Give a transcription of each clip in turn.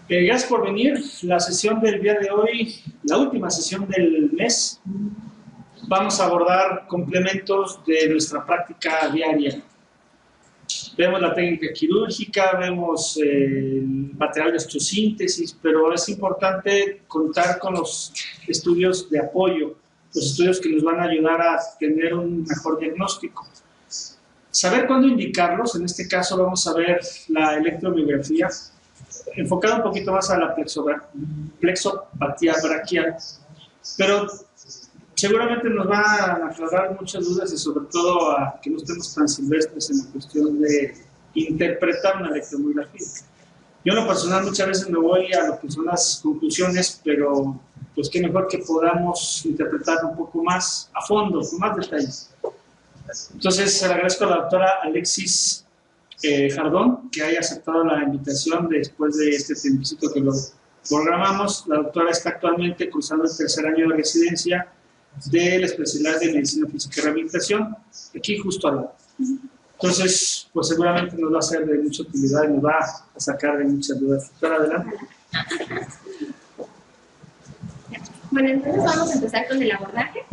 Gracias por venir. La sesión del día de hoy, la última sesión del mes, vamos a abordar complementos de nuestra práctica diaria. Vemos la técnica quirúrgica, vemos el material de osteosíntesis, pero es importante contar con los estudios de apoyo, los estudios que nos van a ayudar a tener un mejor diagnóstico. Saber cuándo indicarlos, en este caso vamos a ver la electromiografía, enfocada un poquito más a la plexopatía braquial, pero seguramente nos va a aclarar muchas dudas y sobre todo a que no estemos tan silvestres en la cuestión de interpretar una electromiografía. Yo en lo personal muchas veces me voy a lo que son las conclusiones, pero pues qué mejor que podamos interpretar un poco más a fondo, con más detalles. Entonces, le agradezco a la doctora Alexis Jardón que haya aceptado la invitación después de este tiempecito que lo programamos. La doctora está actualmente cursando el tercer año de residencia de la especialidad de Medicina Física y Rehabilitación, aquí justo al lado. Entonces, pues seguramente nos va a ser de mucha utilidad y nos va a sacar de muchas dudas. Doctora, adelante. Bueno, entonces vamos a empezar con el abordaje.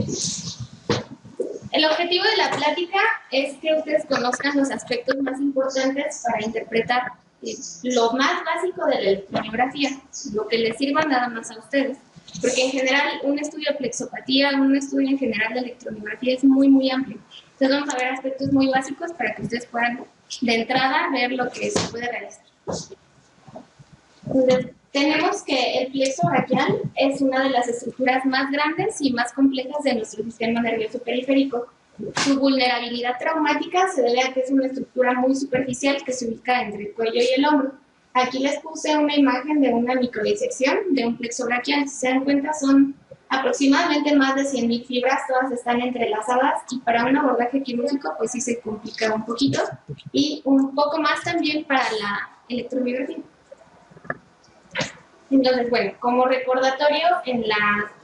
El objetivo de la plática es que ustedes conozcan los aspectos más importantes para interpretar lo más básico de la electromiografía, lo que les sirva nada más a ustedes. Porque en general un estudio de plexopatía, un estudio en general de electromiografía es muy amplio. Entonces vamos a ver aspectos muy básicos para que ustedes puedan de entrada ver lo que se puede realizar. Entonces, tenemos que el plexo braquial es una de las estructuras más grandes y más complejas de nuestro sistema nervioso periférico. Su vulnerabilidad traumática se debe a que es una estructura muy superficial que se ubica entre el cuello y el hombro. Aquí les puse una imagen de una microdisección de un plexo braquial. Si se dan cuenta, son aproximadamente más de 100.000 fibras, todas están entrelazadas y para un abordaje quirúrgico pues sí se complica un poquito y un poco más también para la electromiografía. Entonces, bueno, como recordatorio, en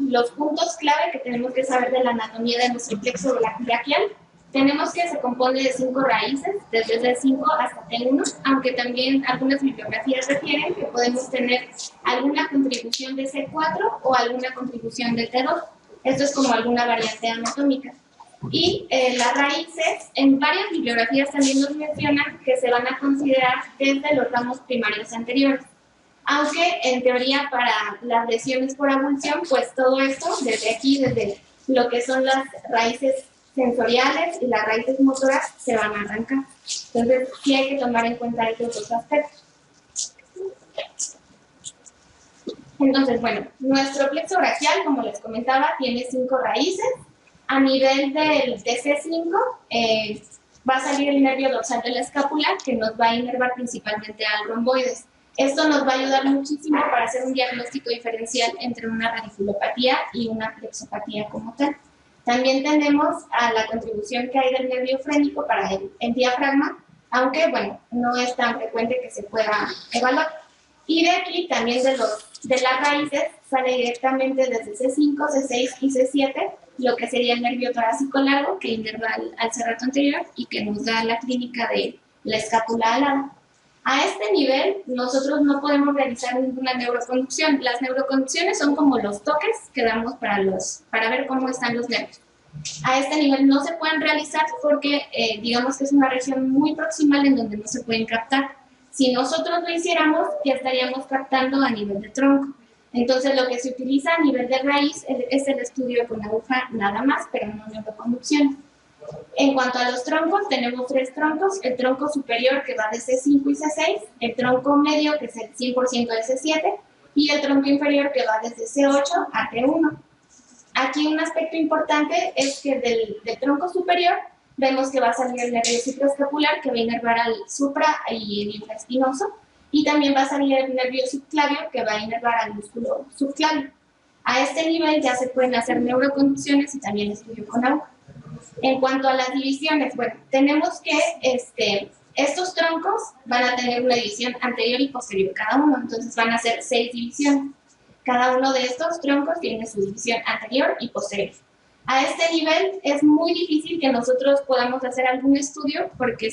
los puntos clave que tenemos que saber de la anatomía de nuestro plexo braquial, tenemos que se compone de 5 raíces, desde C5 hasta T1, aunque también algunas bibliografías refieren que podemos tener alguna contribución de C4 o alguna contribución de T2. Esto es como alguna variante anatómica. Y las raíces, en varias bibliografías también nos mencionan que se van a considerar desde los ramos primarios anteriores. Aunque en teoría para las lesiones por avulsión, pues todo esto, desde aquí, desde lo que son las raíces sensoriales y las raíces motoras, se van a arrancar. Entonces, sí hay que tomar en cuenta estos dos aspectos. Entonces, bueno, nuestro plexo braquial, como les comentaba, tiene 5 raíces. A nivel del C5, va a salir el nervio dorsal de la escápula, que nos va a inervar principalmente al romboides. Esto nos va a ayudar muchísimo para hacer un diagnóstico diferencial entre una radiculopatía y una plexopatía como tal. También tenemos a la contribución que hay del nervio frénico para el diafragma, aunque, bueno, no es tan frecuente que se pueda evaluar. Y de aquí, también de las raíces, sale directamente desde C5, C6 y C7, lo que sería el nervio torácico largo, que inerva al serrato anterior y que nos da la clínica de la escápula alada. A este nivel, nosotros no podemos realizar ninguna neuroconducción. Las neuroconducciones son como los toques que damos para ver cómo están los nervios. A este nivel no se pueden realizar porque, digamos que es una región muy proximal en donde no se pueden captar. Si nosotros lo hiciéramos, ya estaríamos captando a nivel de tronco. Entonces, lo que se utiliza a nivel de raíz es el estudio con aguja nada más, pero no neuroconducción. En cuanto a los troncos, tenemos 3 troncos, el tronco superior que va de C5 y C6, el tronco medio que es el 100% de C7 y el tronco inferior que va desde C8 a T1. Aquí un aspecto importante es que del tronco superior vemos que va a salir el nervio supraescapular que va a inervar al supra y el infraespinoso y también va a salir el nervio subclavio que va a inervar al músculo subclavio. A este nivel ya se pueden hacer neuroconducciones y también estudio con aguja. En cuanto a las divisiones, bueno, tenemos que estos troncos van a tener una división anterior y posterior cada uno, entonces van a ser 6 divisiones. Cada uno de estos troncos tiene su división anterior y posterior. A este nivel es muy difícil que nosotros podamos hacer algún estudio porque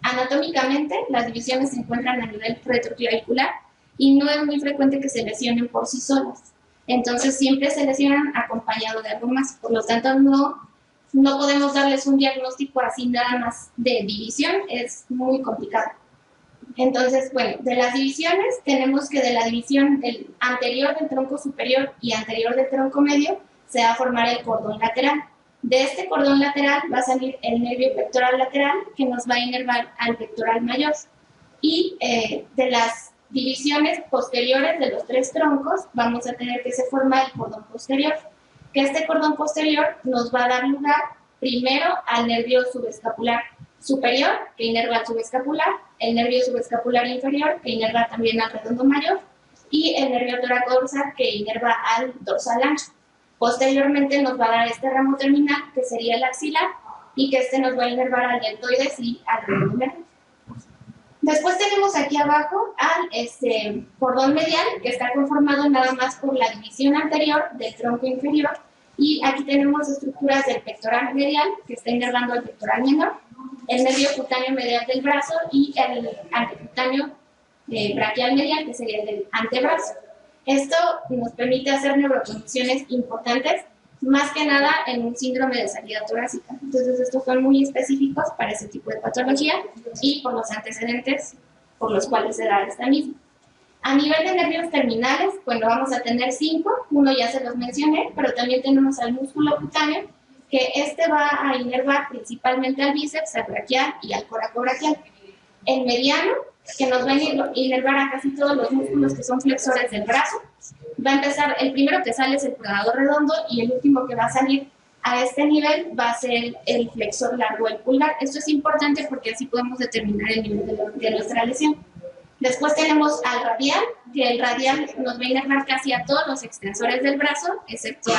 anatómicamente las divisiones se encuentran a nivel retroclavicular y no es muy frecuente que se lesionen por sí solas. Entonces siempre se lesionan acompañado de algo más, por lo tanto no podemos darles un diagnóstico así nada más de división, es muy complicado. Entonces, bueno, de las divisiones tenemos que de la división anterior del tronco superior y anterior del tronco medio se va a formar el cordón lateral. De este cordón lateral va a salir el nervio pectoral lateral que nos va a inervar al pectoral mayor. Y de las divisiones posteriores de los tres troncos vamos a tener que se forma el cordón posterior, que este cordón posterior nos va a dar lugar primero al nervio subescapular superior, que inerva al subescapular, el nervio subescapular inferior, que inerva también al redondo mayor, y el nervio toracodorsal, que inerva al dorsal ancho. Posteriormente nos va a dar este ramo terminal, que sería el axilar, y que este nos va a inervar al deltoides y al redondo medio. Después tenemos aquí abajo al cordón medial, que está conformado nada más por la división anterior del tronco inferior, y aquí tenemos estructuras del pectoral medial, que está inervando al pectoral menor, el nervio cutáneo medial del brazo y el antecutáneo braquial medial, que sería el del antebrazo. Esto nos permite hacer neuroconducciones importantes, más que nada en un síndrome de salida torácica. Entonces, estos son muy específicos para ese tipo de patología y por los antecedentes por los cuales se da esta misma. A nivel de nervios terminales, bueno, vamos a tener 5, uno ya se los mencioné, pero también tenemos al músculo cutáneo, que este va a inervar principalmente al bíceps, al braquial y al coracobraquial. El mediano, que nos va a inervar a casi todos los músculos que son flexores del brazo. Va a empezar, el primero que sale es el pronador redondo y el último que va a salir a este nivel va a ser el flexor largo, el pulgar. Esto es importante porque así podemos determinar el nivel de nuestra lesión. Después tenemos al radial, que el radial nos va a inervar casi a todos los extensores del brazo, excepto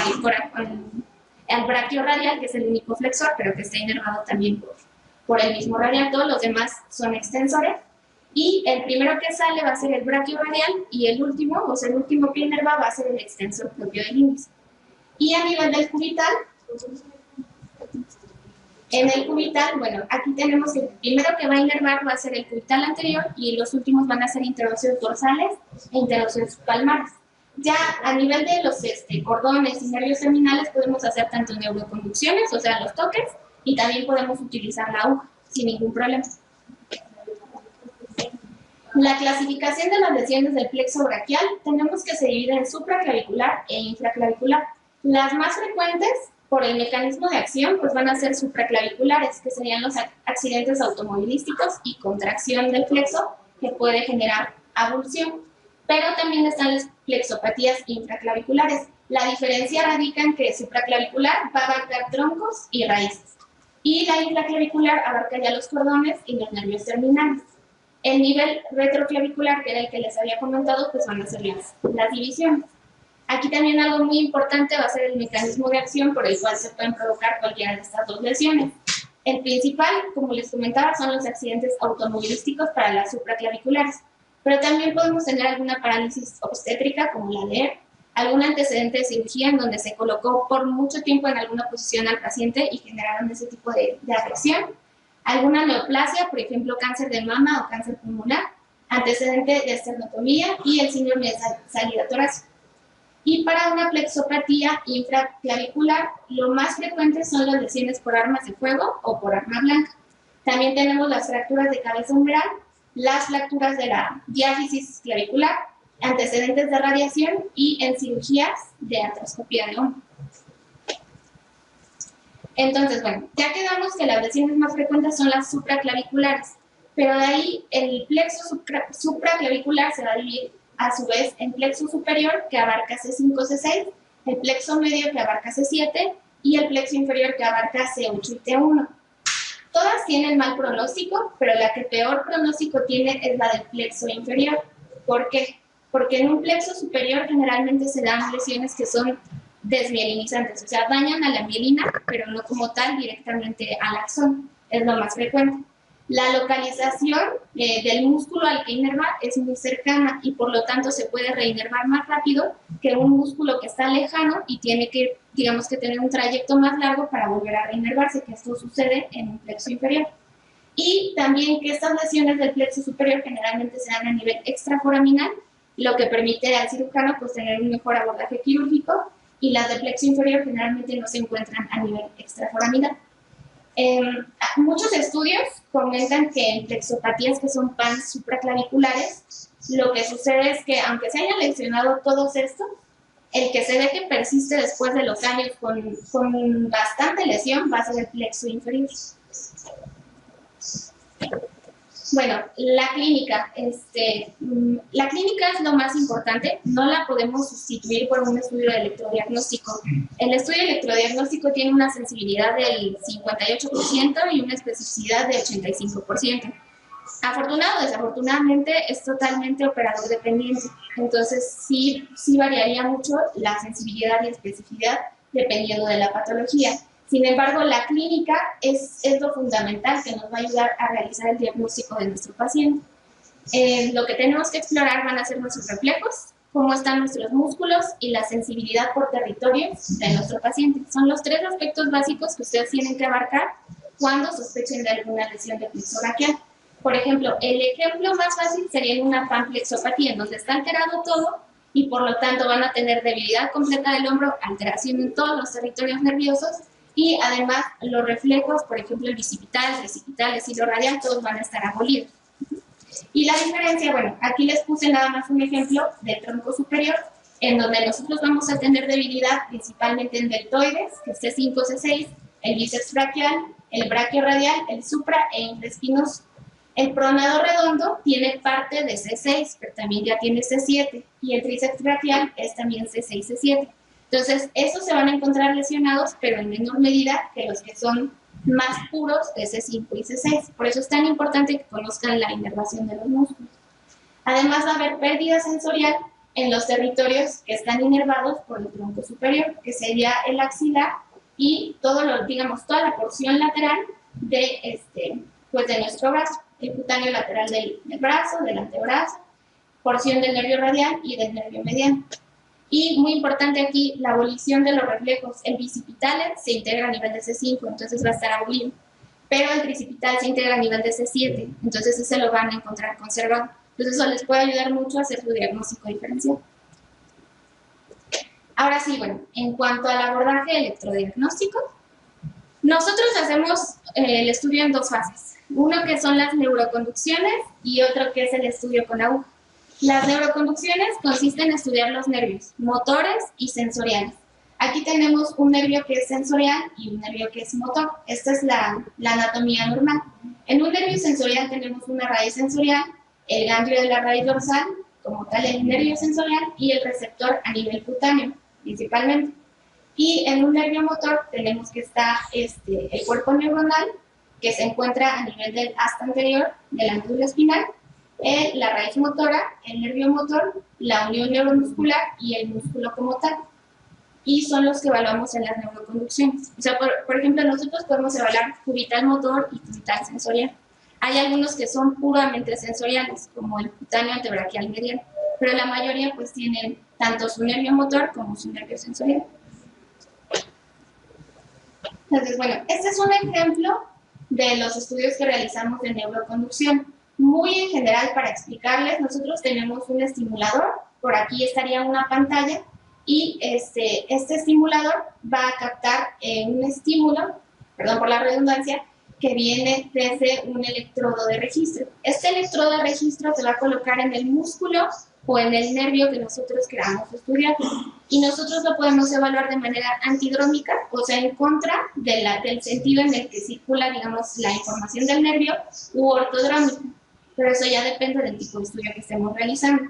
al braquio radial, que es el único flexor, pero que está inervado también por el mismo radial. Todos los demás son extensores. Y el primero que sale va a ser el braquio radial y el último, o sea, el último que inerva va a ser el extensor propio del índice. Y a nivel del cubital, en el cubital, bueno, aquí tenemos que el primero que va a inervar va a ser el cubital anterior y los últimos van a ser interóseos dorsales e interóseos palmares. Ya a nivel de los cordones y nervios terminales podemos hacer tanto neuroconducciones, o sea, los toques, y también podemos utilizar la aguja sin ningún problema. La clasificación de las lesiones del plexo braquial tenemos que se divide en supraclavicular e infraclavicular. Las más frecuentes, por el mecanismo de acción, pues van a ser supraclaviculares, que serían los accidentes automovilísticos y contracción del plexo, que puede generar abulsión. Pero también están las plexopatías infraclaviculares. La diferencia radica en que supraclavicular va a abarcar troncos y raíces, y la infraclavicular abarca ya los cordones y los nervios terminales. El nivel retroclavicular, que era el que les había comentado, pues van a ser las divisiones. Aquí también algo muy importante va a ser el mecanismo de acción por el cual se pueden provocar cualquiera de estas dos lesiones. El principal, como les comentaba, son los accidentes automovilísticos para las supraclaviculares, pero también podemos tener alguna parálisis obstétrica, como la de ERP, algún antecedente de cirugía en donde se colocó por mucho tiempo en alguna posición al paciente y generaron ese tipo de afección. Alguna neoplasia, por ejemplo, cáncer de mama o cáncer pulmonar, antecedente de esternotomía y el síndrome de salida torácica. Y para una plexopatía infraclavicular, lo más frecuente son las lesiones por armas de fuego o por arma blanca. También tenemos las fracturas de cabeza umbral, las fracturas de la diáfisis clavicular, antecedentes de radiación y en cirugías de artroscopía de hombro. Entonces, bueno, ya quedamos que las lesiones más frecuentes son las supraclaviculares, pero de ahí el plexo supraclavicular se va a dividir a su vez en plexo superior, que abarca C5, C6, el plexo medio, que abarca C7, y el plexo inferior, que abarca C8 y T1. Todas tienen mal pronóstico, pero la que peor pronóstico tiene es la del plexo inferior. ¿Por qué? Porque en un plexo superior generalmente se dan lesiones que son desmielinizantes, o sea, dañan a la mielina, pero no como tal directamente al axón, es lo más frecuente. La localización del músculo al que inerva es muy cercana y por lo tanto se puede reinervar más rápido que un músculo que está lejano y tiene que, digamos que tener un trayecto más largo para volver a reinervarse, que esto sucede en un plexo inferior. Y también que estas lesiones del plexo superior generalmente se dan a nivel extraforaminal lo que permite al cirujano pues tener un mejor abordaje quirúrgico, y las de plexo inferior generalmente no se encuentran a nivel extraforaminal. Muchos estudios comentan que en plexopatías que son pansupraclaviculares, lo que sucede es que aunque se hayan lesionado todos estos, el que se ve que persiste después de los años con bastante lesión va a ser el plexo inferior. Bueno, la clínica. La clínica es lo más importante, no la podemos sustituir por un estudio de electrodiagnóstico. El estudio electrodiagnóstico tiene una sensibilidad del 58% y una especificidad del 85%. Afortunado o desafortunadamente es totalmente operador dependiente, entonces sí variaría mucho la sensibilidad y especificidad dependiendo de la patología. Sin embargo, la clínica es lo fundamental que nos va a ayudar a realizar el diagnóstico de nuestro paciente. Lo que tenemos que explorar van a ser nuestros reflejos, cómo están nuestros músculos y la sensibilidad por territorio de nuestro paciente. Son los tres aspectos básicos que ustedes tienen que abarcar cuando sospechen de alguna lesión de plexo braquial. Por ejemplo, el ejemplo más fácil sería en una panplexopatía, en donde está alterado todo y por lo tanto van a tener debilidad completa del hombro, alteración en todos los territorios nerviosos, y además los reflejos, por ejemplo el bicipital, precipital, el cilo radial, todos van a estar abolidos. Y la diferencia, bueno, aquí les puse nada más un ejemplo del tronco superior, en donde nosotros vamos a tener debilidad principalmente en deltoides, que es C5, C6, el bíceps braquial, el braquio radial, el supra e infraespinoso. El pronado redondo tiene parte de C6, pero también ya tiene C7, y el tríceps braquial es también C6, C7. Entonces, estos se van a encontrar lesionados, pero en menor medida que los que son más puros de C5 y C6. Por eso es tan importante que conozcan la inervación de los músculos. Además, va a haber pérdida sensorial en los territorios que están inervados por el tronco superior, que sería el axilar y toda la porción lateral de nuestro brazo, el cutáneo lateral del brazo, del antebrazo, porción del nervio radial y del nervio mediano. Y muy importante aquí, la abolición de los reflejos. El bicipital se integra a nivel de C5, entonces va a estar abolido. Pero el tricipital se integra a nivel de C7, entonces ese lo van a encontrar conservado. Entonces eso les puede ayudar mucho a hacer su diagnóstico diferencial. Ahora sí, bueno, en cuanto al abordaje electrodiagnóstico, nosotros hacemos el estudio en dos fases. Uno que son las neuroconducciones y otro que es el estudio con aguja. Las neuroconducciones consisten en estudiar los nervios motores y sensoriales. Aquí tenemos un nervio que es sensorial y un nervio que es motor. Esta es la anatomía normal. En un nervio sensorial tenemos una raíz sensorial, el ganglio de la raíz dorsal, como tal el nervio sensorial, y el receptor a nivel cutáneo, principalmente. Y en un nervio motor tenemos que está el cuerpo neuronal, que se encuentra a nivel del asta anterior del ángulo espinal, la raíz motora, el nervio motor, la unión neuromuscular y el músculo como tal. Y son los que evaluamos en las neuroconducciones. O sea, por ejemplo, nosotros podemos evaluar cubital motor y cubital sensorial. Hay algunos que son puramente sensoriales, como el cutáneo antebraquial mediano, pero la mayoría pues tienen tanto su nervio motor como su nervio sensorial. Entonces, bueno, este es un ejemplo de los estudios que realizamos de neuroconducción. Muy en general, para explicarles, nosotros tenemos un estimulador, por aquí estaría una pantalla, y este estimulador va a captar un estímulo, perdón por la redundancia, que viene desde un electrodo de registro. Este electrodo de registro se va a colocar en el músculo o en el nervio que nosotros queramos estudiar, y nosotros lo podemos evaluar de manera antidrómica, o sea, en contra del sentido en el que circula, digamos, la información del nervio, u ortodrómica. Pero eso ya depende del tipo de estudio que estemos realizando.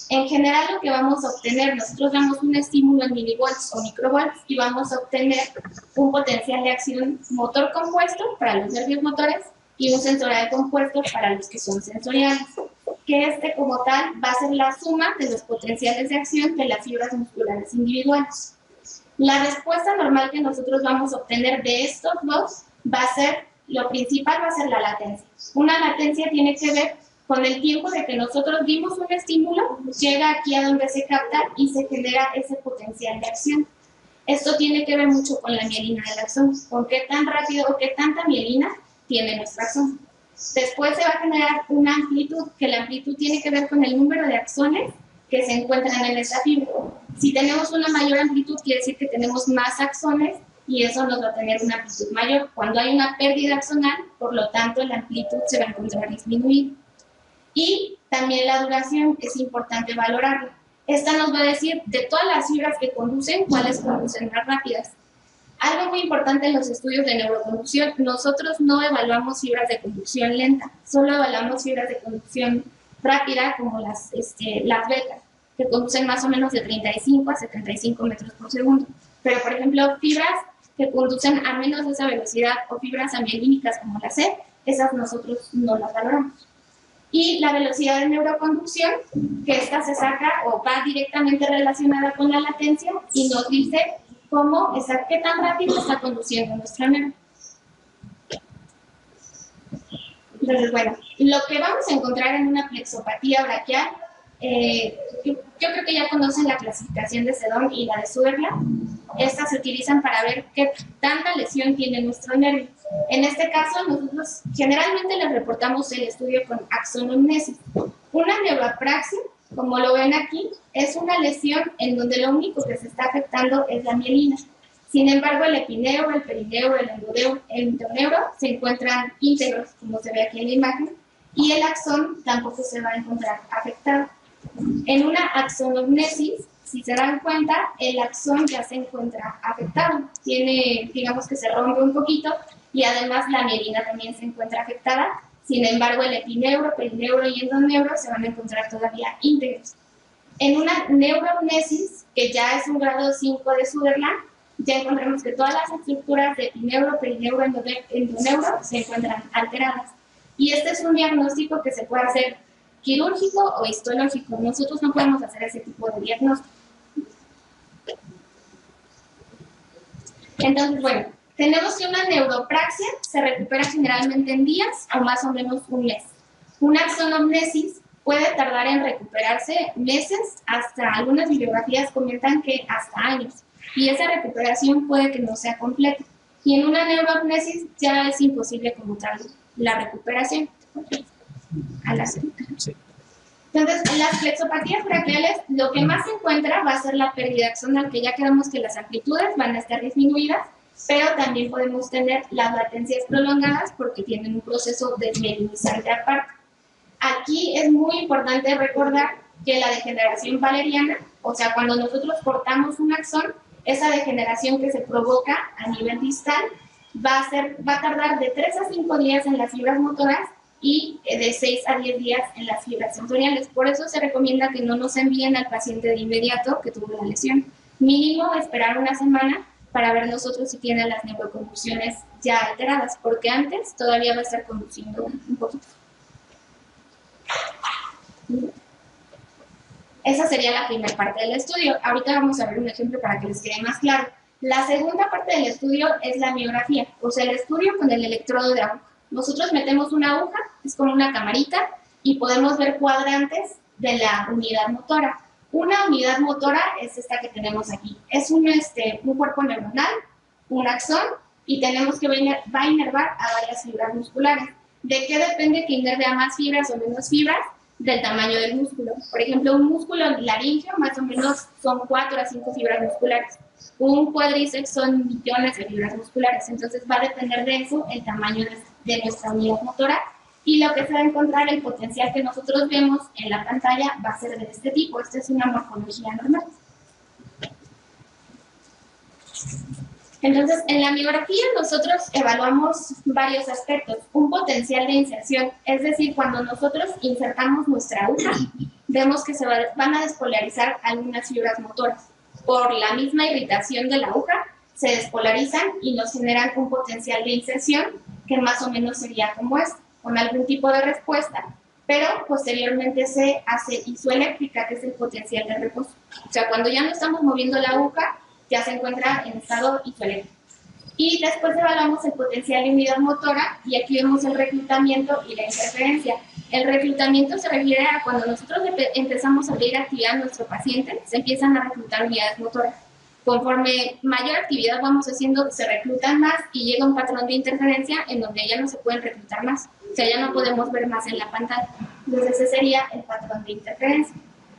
En general, lo que vamos a obtener, nosotros damos un estímulo en milivolts o microvolts y vamos a obtener un potencial de acción motor compuesto para los nervios motores y un sensorial compuesto para los que son sensoriales, que como tal va a ser la suma de los potenciales de acción de las fibras musculares individuales. La respuesta normal que nosotros vamos a obtener de estos dos va a ser, lo principal va a ser la latencia. Una latencia tiene que ver con el tiempo de que nosotros dimos un estímulo, llega aquí a donde se capta y se genera ese potencial de acción. Esto tiene que ver mucho con la mielina del axón, con qué tan rápido o qué tanta mielina tiene nuestro axón. Después se va a generar una amplitud, que la amplitud tiene que ver con el número de axones que se encuentran en esa fibra. Si tenemos una mayor amplitud, quiere decir que tenemos más axones y eso nos va a tener una amplitud mayor. Cuando hay una pérdida axonal, por lo tanto, la amplitud se va a encontrar disminuida. Y también la duración es importante valorarla. Esta nos va a decir de todas las fibras que conducen, cuáles conducen más rápidas. Algo muy importante en los estudios de neuroconducción, nosotros no evaluamos fibras de conducción lenta, solo evaluamos fibras de conducción rápida como las betas, que conducen más o menos de 35 a 75 metros por segundo. Pero, por ejemplo, fibras que conducen a menos de esa velocidad o fibras amielínicas como la C, esas nosotros no las valoramos. Y la velocidad de neuroconducción, que esta se saca o va directamente relacionada con la latencia y nos dice qué tan rápido está conduciendo nuestro nervio. Entonces, bueno, lo que vamos a encontrar en una plexopatía braquial, yo creo que ya conocen la clasificación de Sedón y la de Sutherland. Estas se utilizan para ver qué tanta lesión tiene nuestro nervio. En este caso, nosotros generalmente les reportamos el estudio con axonomnesis. Una neuroapraxia, como lo ven aquí, es una lesión en donde lo único que se está afectando es la mielina. Sin embargo, el epineuro, el perineuro, el endoneuro se encuentran íntegros, como se ve aquí en la imagen, y el axón tampoco se va a encontrar afectado. En una axonomnesis, si se dan cuenta, el axón ya se encuentra afectado. Digamos que se rompe un poquito y además la mielina también se encuentra afectada. Sin embargo, el epineuro, perineuro y endoneuro se van a encontrar todavía íntegros. En una neuroamnesis, que ya es un grado 5 de Sutherland, ya encontramos que todas las estructuras de epineuro, perineuro, endoneuro se encuentran alteradas. Y este es un diagnóstico que se puede hacer quirúrgico o histológico. Nosotros no podemos hacer ese tipo de diagnóstico. Entonces, bueno, tenemos que una neuropraxia se recupera generalmente en días o más o menos un mes. Una axonomnesis puede tardar en recuperarse meses, hasta algunas bibliografías comentan que hasta años. Y esa recuperación puede que no sea completa. Y en una neuroamnesis ya es imposible como tal la recuperación. Entonces, en las plexopatías braquiales, lo que más se encuentra va a ser la pérdida axonal, que ya quedamos que las amplitudes van a estar disminuidas, pero también podemos tener las latencias prolongadas porque tienen un proceso desmielinizante aparte. Aquí es muy importante recordar que la degeneración valeriana, o sea, cuando nosotros cortamos un axón, esa degeneración que se provoca a nivel distal va a tardar de 3 a 5 días en las fibras motoras y de 6 a 10 días en las fibras sensoriales. Por eso se recomienda que no nos envíen al paciente de inmediato que tuvo la lesión. Mínimo esperar una semana para ver nosotros si tiene las neuroconducciones ya alteradas, porque antes todavía va a estar conduciendo un poquito. Esa sería la primera parte del estudio. Ahorita vamos a ver un ejemplo para que les quede más claro. La segunda parte del estudio es la miografía, o sea, el estudio con el electrodo de aguja. Nosotros metemos una aguja, es como una camarita, y podemos ver cuadrantes de la unidad motora. Una unidad motora es esta que tenemos aquí. Es un cuerpo neuronal, un axón, y tenemos que va a inervar a varias fibras musculares. ¿De qué depende que inerve a más fibras o menos fibras? Del tamaño del músculo. Por ejemplo, un músculo laríngeo más o menos son 4 a 5 fibras musculares. Un cuádriceps son millones de fibras musculares. Entonces va a depender de eso el tamaño de nuestra unidad motora. Y lo que se va a encontrar, el potencial que nosotros vemos en la pantalla va a ser de este tipo. Esta es una morfología normal. Entonces, en la miografía nosotros evaluamos varios aspectos. Un potencial de inserción, es decir, cuando nosotros insertamos nuestra aguja, vemos que se van a despolarizar algunas fibras motoras. Por la misma irritación de la aguja, se despolarizan y nos generan un potencial de inserción que más o menos sería como este, con algún tipo de respuesta. Pero posteriormente se hace isoeléctrica, que es el potencial de reposo. O sea, cuando ya no estamos moviendo la aguja, ya se encuentra en estado isoeléctrico. Y después evaluamos el potencial de unidad motora y aquí vemos el reclutamiento y la interferencia. El reclutamiento se refiere a cuando nosotros empezamos a abrir actividad a nuestro paciente, se empiezan a reclutar unidades motoras. Conforme mayor actividad vamos haciendo, se reclutan más y llega un patrón de interferencia en donde ya no se pueden reclutar más. O sea, ya no podemos ver más en la pantalla. Entonces ese sería el patrón de interferencia.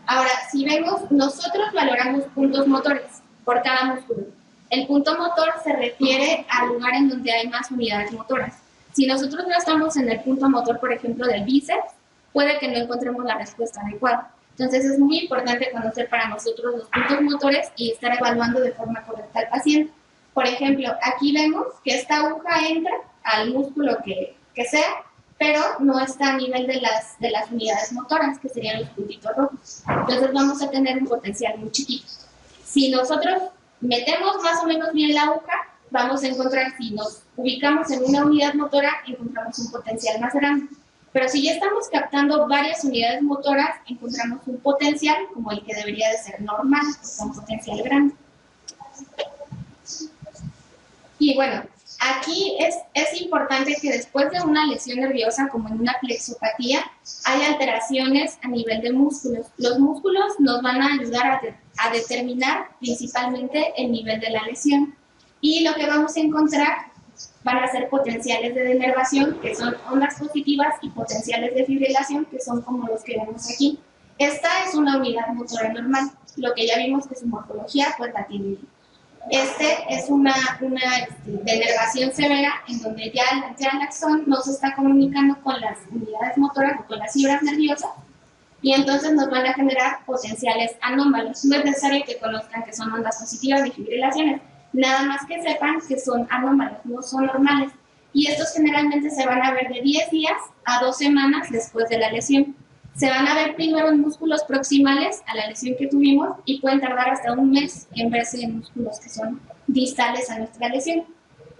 Ahora, si vemos, nosotros valoramos puntos motores por cada músculo. El punto motor se refiere al lugar en donde hay más unidades motoras. Si nosotros no estamos en el punto motor, por ejemplo, del bíceps, puede que no encontremos la respuesta adecuada. Entonces es muy importante conocer para nosotros los puntos motores y estar evaluando de forma correcta al paciente. Por ejemplo, aquí vemos que esta aguja entra al músculo que sea, pero no está a nivel de las unidades motoras, que serían los puntitos rojos. Entonces vamos a tener un potencial muy chiquito. Si nosotros metemos más o menos bien la aguja, vamos a encontrar, si nos ubicamos en una unidad motora, encontramos un potencial más grande. Pero si ya estamos captando varias unidades motoras, encontramos un potencial como el que debería de ser normal, un potencial grande. Y bueno, aquí es importante que después de una lesión nerviosa, como en una plexopatía, hay alteraciones a nivel de músculos. Los músculos nos van a ayudar a determinar principalmente el nivel de la lesión. Y lo que vamos a encontrar van a ser potenciales de denervación, que son ondas positivas, y potenciales de fibrilación, que son como los que vemos aquí. Esta es una unidad motora normal. Lo que ya vimos que su morfología, pues la tiene. Este es una denervación severa, en donde ya el axón no se está comunicando con las unidades motoras o con las fibras nerviosas, y entonces nos van a generar potenciales anómalos. No es necesario que conozcan que son ondas positivas de fibrilaciones, nada más que sepan que son anómalos, no son normales. Y estos generalmente se van a ver de 10 días a 2 semanas después de la lesión. Se van a ver primero en músculos proximales a la lesión que tuvimos y pueden tardar hasta un mes en verse en músculos que son distales a nuestra lesión.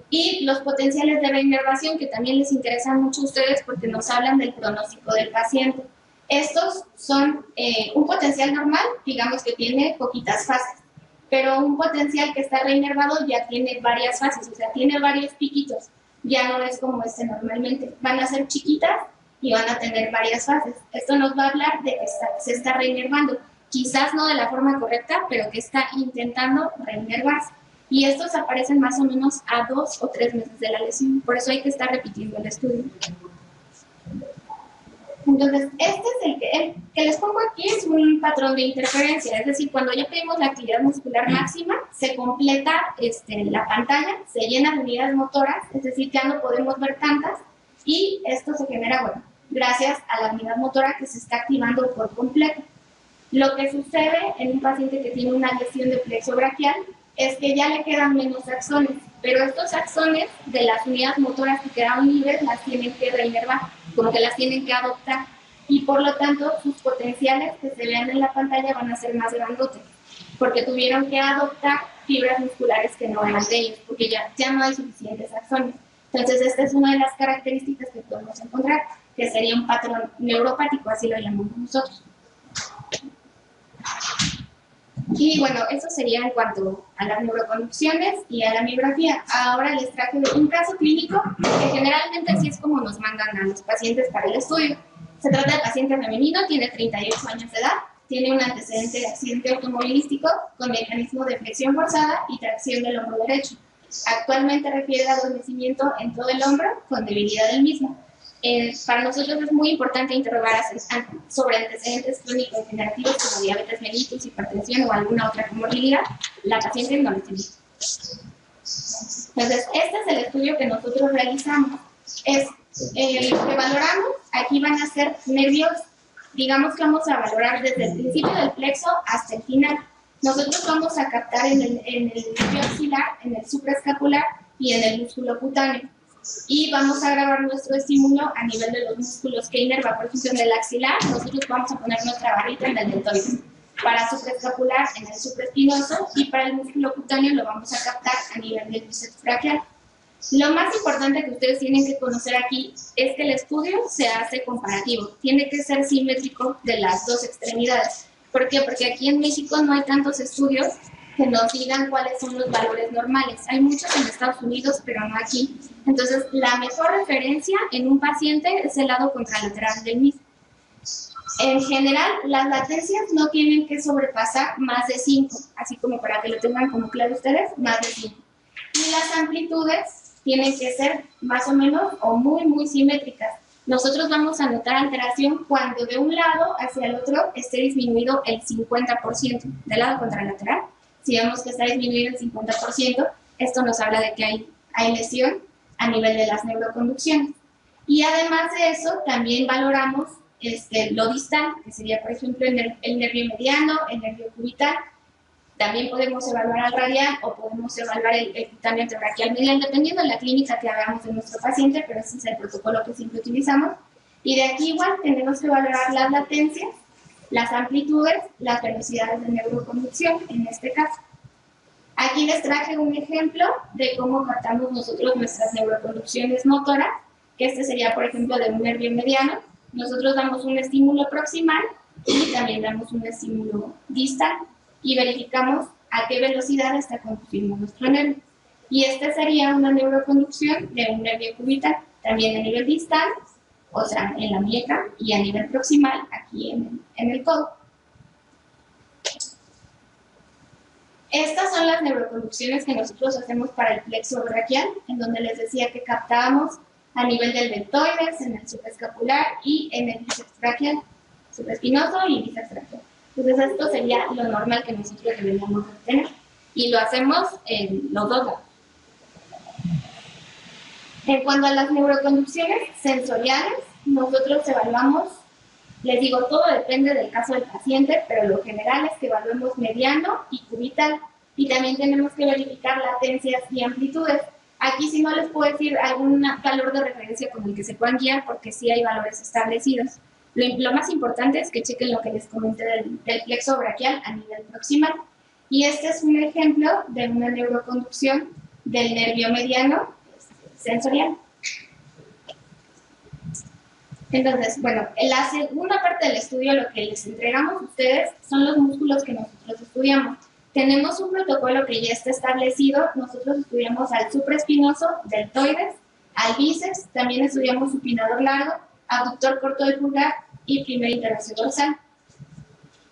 Y los potenciales de reinervación, que también les interesan mucho a ustedes porque nos hablan del pronóstico del paciente. Estos son un potencial normal, digamos que tiene poquitas fases, pero un potencial que está reinervado ya tiene varias fases, o sea, tiene varios piquitos. Ya no es como este normalmente. Van a ser chiquitas y van a tener varias fases. Esto nos va a hablar de que se está reinervando. Quizás no de la forma correcta, pero que está intentando reinervarse. Y estos aparecen más o menos a 2 o 3 meses de la lesión. Por eso hay que estar repitiendo el estudio. Entonces, este es el que les pongo aquí, es un patrón de interferencia. Es decir, cuando ya pedimos la actividad muscular máxima, se completa la pantalla, se llena de unidades motoras, es decir, ya no podemos ver tantas, y esto se genera, bueno, gracias a la unidad motora que se está activando por completo. Lo que sucede en un paciente que tiene una lesión de plexo braquial es que ya le quedan menos axones, pero estos axones de las unidades motoras que quedaron libres las tienen que reinervar, como que las tienen que adoptar, y por lo tanto sus potenciales que se vean en la pantalla van a ser más grandotes, porque tuvieron que adoptar fibras musculares que no eran de ellos, porque ya no hay suficientes axones. Entonces esta es una de las características que podemos encontrar, que sería un patrón neuropático, así lo llamamos nosotros. Y bueno, eso sería en cuanto a las neuroconducciones y a la miografía. Ahora les traje un caso clínico que generalmente así es como nos mandan a los pacientes para el estudio. Se trata de paciente femenino, tiene 38 años de edad, tiene un antecedente de accidente automovilístico con mecanismo de flexión forzada y tracción del hombro derecho. Actualmente refiere a adormecimiento en todo el hombro con debilidad del mismo. Para nosotros es muy importante interrogar sobre antecedentes clínicos degenerativos como diabetes mellitus, hipertensión o alguna otra comorbilidad. La paciente no lo tiene. Entonces, este es el estudio que nosotros realizamos. Lo que valoramos, aquí van a ser nervios, digamos que vamos a valorar desde el principio del plexo hasta el final. Nosotros vamos a captar en el nervio axilar, en el supraescapular y en el músculo cutáneo. Y vamos a grabar nuestro estímulo a nivel de los músculos que inerva. Por ejemplo, en el axilar, nosotros vamos a poner nuestra barrita en el deltoides. Para supraescapular, en el supraespinoso, y para el músculo cutáneo lo vamos a captar a nivel del bíceps braquial. Lo más importante que ustedes tienen que conocer aquí es que el estudio se hace comparativo. Tiene que ser simétrico de las dos extremidades. ¿Por qué? Porque aquí en México no hay tantos estudios que nos digan cuáles son los valores normales. Hay muchos en Estados Unidos, pero no aquí. Entonces, la mejor referencia en un paciente es el lado contralateral del mismo. En general, las latencias no tienen que sobrepasar más de 5, así como para que lo tengan como claro ustedes, más de 5. Y las amplitudes tienen que ser más o menos o muy, muy simétricas. nosotros vamos a notar alteración cuando de un lado hacia el otro esté disminuido el 50%, del lado contralateral. Si vemos que está disminuido el 50%, esto nos habla de que hay lesión a nivel de las neuroconducciones. Y además de eso, también valoramos lo distal, que sería, por ejemplo, el nervio mediano, el nervio cubital. También podemos evaluar al radial o podemos evaluar el cutáneo antebraquial medial, dependiendo de la clínica que hagamos de nuestro paciente, pero ese es el protocolo que siempre utilizamos. Y de aquí igual tenemos que valorar las latencias, las amplitudes, las velocidades de neuroconducción, en este caso. Aquí les traje un ejemplo de cómo captamos nosotros nuestras neuroconducciones motoras, que este sería, por ejemplo, de un nervio mediano. Nosotros damos un estímulo proximal y también damos un estímulo distal y verificamos a qué velocidad está conduciendo nuestro nervio. Y esta sería una neuroconducción de un nervio cubital, también a nivel distal, o sea, en la muñeca, y a nivel proximal, aquí en el codo. Estas son las neuroconducciones que nosotros hacemos para el plexo braquial, en donde les decía que captábamos a nivel del deltoides, en el subescapular y en el bíceps braquial, subespinoso y bíceps braquial. Entonces esto sería lo normal que nosotros deberíamos tener. Y lo hacemos en los dos lados. En cuanto a las neuroconducciones sensoriales, nosotros evaluamos, les digo, todo depende del caso del paciente, pero lo general es que evaluemos mediano y cubital. Y también tenemos que verificar latencias y amplitudes. Aquí sí no les puedo decir algún valor de referencia con el que se puedan guiar, porque sí hay valores establecidos. Lo más importante es que chequen lo que les comenté del plexo braquial a nivel proximal. Y este es un ejemplo de una neuroconducción del nervio mediano sensorial. Entonces, bueno, en la segunda parte del estudio lo que les entregamos a ustedes son los músculos que nosotros estudiamos. Tenemos un protocolo que ya está establecido. Nosotros estudiamos al supraespinoso, deltoides, al bíceps, también estudiamos supinador largo, abductor corto del pulgar y primer interoseo dorsal.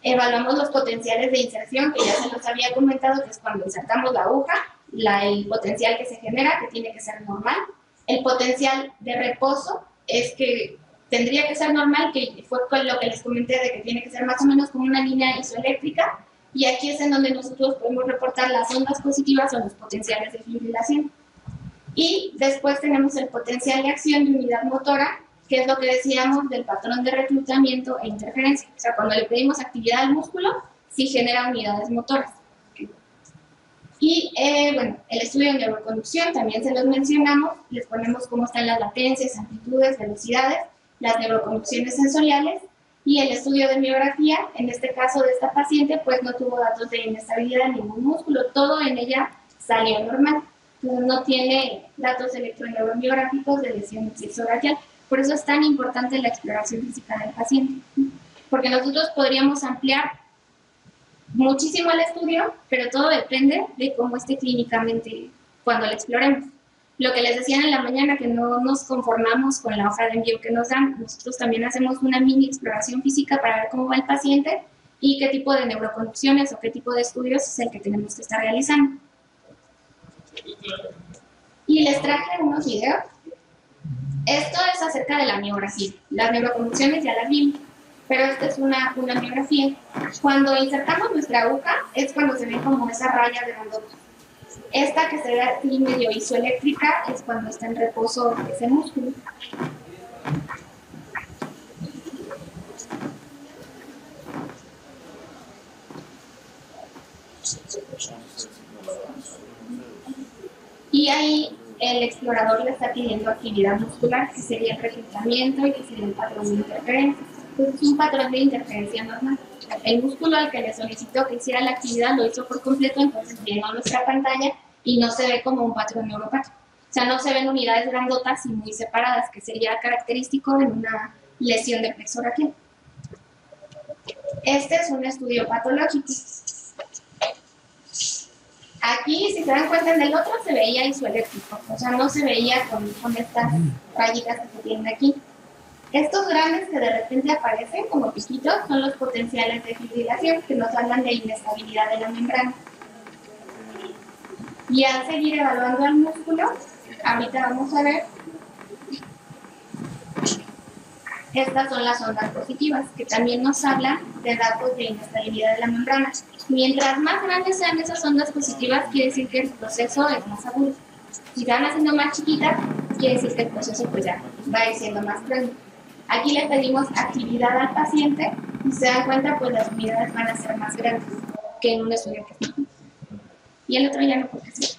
Evaluamos los potenciales de inserción, que ya se los había comentado, que es cuando insertamos la aguja, el potencial que se genera, que tiene que ser normal. El potencial de reposo es que tendría que ser normal, que fue con lo que les comenté de que tiene que ser más o menos como una línea isoeléctrica, y aquí es en donde nosotros podemos reportar las ondas positivas o los potenciales de fibrilación. Y después tenemos el potencial de acción de unidad motora, que es lo que decíamos del patrón de reclutamiento e interferencia. O sea, cuando le pedimos actividad al músculo, sí genera unidades motoras. Y bueno, el estudio de neuroconducción también se los mencionamos, les ponemos cómo están las latencias, amplitudes, velocidades, las neuroconducciones sensoriales, y el estudio de miografía, en este caso de esta paciente, pues no tuvo datos de inestabilidad en ningún músculo, todo en ella salió normal. Entonces no tiene datos electroneuromiográficos de lesión braquial. Por eso es tan importante la exploración física del paciente, porque nosotros podríamos ampliar muchísimo el estudio, pero todo depende de cómo esté clínicamente cuando lo exploremos. Lo que les decían en la mañana, que no nos conformamos con la hoja de envío que nos dan, nosotros también hacemos una mini exploración física para ver cómo va el paciente y qué tipo de neuroconducciones o qué tipo de estudios es el que tenemos que estar realizando. Y les traje unos videos. Esto es acerca de la miografía. Las neuroconducciones ya las vimos, pero esta es una miografía. Cuando insertamos nuestra aguja es cuando se ven como esas rayas grandotas. Esta que se ve aquí medio isoeléctrica es cuando está en reposo ese músculo. Y ahí el explorador le está pidiendo actividad muscular, que sería el reclutamiento y que sería el patrón de interferencia. Entonces es un patrón de interferencia normal. El músculo al que le solicitó que hiciera la actividad lo hizo por completo, entonces llenó nuestra pantalla y no se ve como un patrón neuropático. O sea, no se ven unidades grandotas y muy separadas, que sería característico en una lesión de plexo braquial. Este es un estudio patológico. Aquí, si se dan cuenta, en el otro se veía isoeléctrico, o sea, no se veía con estas rayitas que se tienen aquí. Estos grandes que de repente aparecen como piquitos son los potenciales de fibrilación, que nos hablan de inestabilidad de la membrana. Y al seguir evaluando al músculo, ahorita vamos a ver Estas son las ondas positivas, que también nos hablan de datos de inestabilidad de la membrana. Mientras más grandes sean esas ondas positivas, quiere decir que el proceso es más agudo. Si se van haciendo más chiquitas, quiere decir que el proceso pues ya va a ir siendo más grande. Aquí le pedimos actividad al paciente y se dan cuenta, pues las unidades van a ser más grandes que en un estudio que y el otro ya no puede ser.